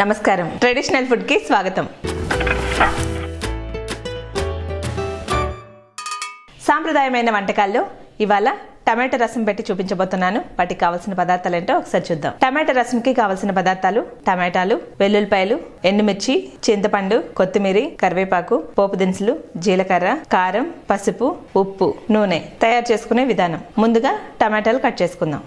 నమస్కారం, traditional food కి స్వాగతం. సాంప్రదాయమైన వంటకాల్లో ఇవాళ టమాటో రసం పెట్టి చూపించబోతున్నాను. వాటికి కావాల్సిన పదార్థాలు ఏంటో ఒకసారి చూద్దాం. టమాటో రసంకి కావాల్సిన పదార్థాలు: టమాటాలు, వెల్లుల్లిపాయలు, ఎండుమిర్చి, చింతపండు, కొత్తిమీర, కరివేపాకు, పోపు దినుసులు, జీలకర్ర, కారం, పసుపు, ఉప్పు, నూనె. తయారు చేసుకునే విధానం: ముందుగా టమాటాలు కట్ చేసుకుందాం.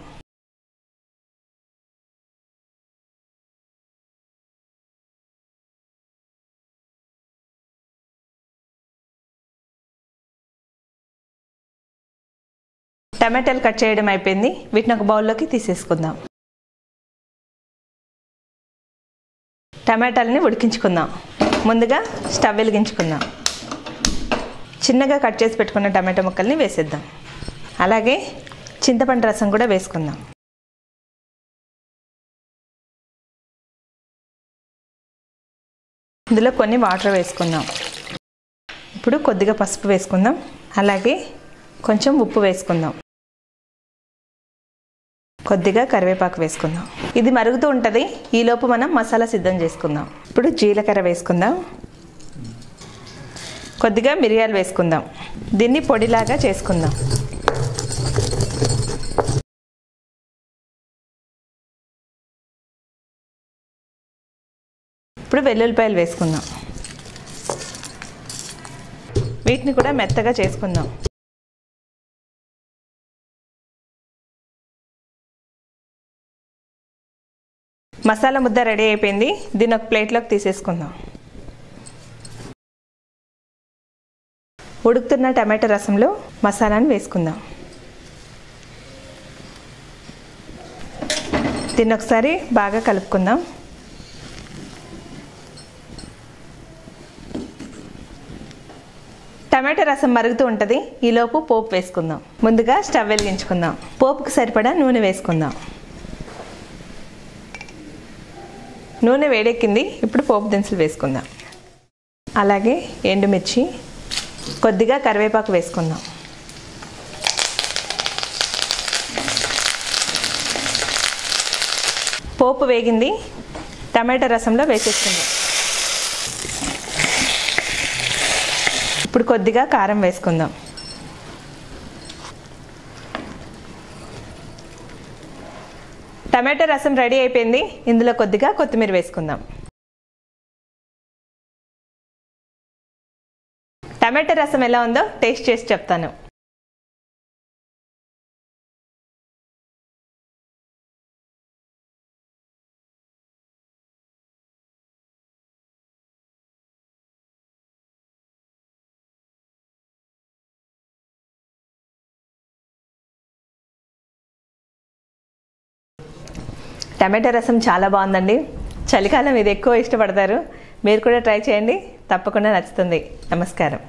టమాటాలు కట్ చేయడం అయిపోయింది. వీటిని ఒక బౌల్లోకి తీసేసుకుందాం. టమాటాలని ఉడికించుకుందాం. ముందుగా స్టవ్ వెలిగించుకుందాం. చిన్నగా కట్ చేసి పెట్టుకున్న టమాటా ముక్కల్ని వేసేద్దాం. అలాగే చింతపండు రసం కూడా వేసుకుందాం. ఇందులో కొన్ని వాటర్ వేసుకుందాం. ఇప్పుడు కొద్దిగా పసుపు వేసుకుందాం. అలాగే కొంచెం ఉప్పు వేసుకుందాం. కొద్దిగా కరివేపాకు వేసుకుందాం. ఇది మరుగుతూ ఉంటుంది. ఈలోపు మనం మసాలా సిద్ధం చేసుకుందాం. ఇప్పుడు జీలకర్ర వేసుకుందాం. కొద్దిగా మిరియాలు వేసుకుందాం. దీన్ని పొడిలాగా చేసుకుందాం. ఇప్పుడు వెల్లుల్లిపాయలు వేసుకుందాం. వీటిని కూడా మెత్తగా చేసుకుందాం. మసాలా ముద్ద రెడీ అయిపోయింది. దీన్ని ఒక ప్లేట్లోకి తీసేసుకుందాం. ఉడుకుతున్న టమాటో రసంలో మసాలాను వేసుకుందాం. దీన్ని ఒకసారి బాగా కలుపుకుందాం. టమాటో రసం మరుగుతూ ఉంటుంది. ఈలోపు పోపు వేసుకుందాం. ముందుగా స్టవ్ వెలిగించుకుందాం. పోపుకు సరిపడా నూనె వేసుకుందాం. నూనె వేడెక్కింది. ఇప్పుడు పోపు దినుసులు వేసుకుందాం. అలాగే ఎండుమిర్చి, కొద్దిగా కరివేపాకు వేసుకుందాం. పోపు వేగింది. టమాటా రసంలో వేసేసుకుందాం. ఇప్పుడు కొద్దిగా కారం వేసుకుందాం. టమాటో రసం రెడీ అయిపోయింది. ఇందులో కొద్దిగా కొత్తిమీర వేసుకుందాం. టమాటో రసం ఎలా ఉందో టేస్ట్ చేసి చెప్తాను. టమాటా రసం చాలా బాగుందండి. చలికాలం ఇది ఎక్కువ ఇష్టపడతారు. మీరు కూడా ట్రై చేయండి, తప్పకుండా నచ్చుతుంది. నమస్కారం.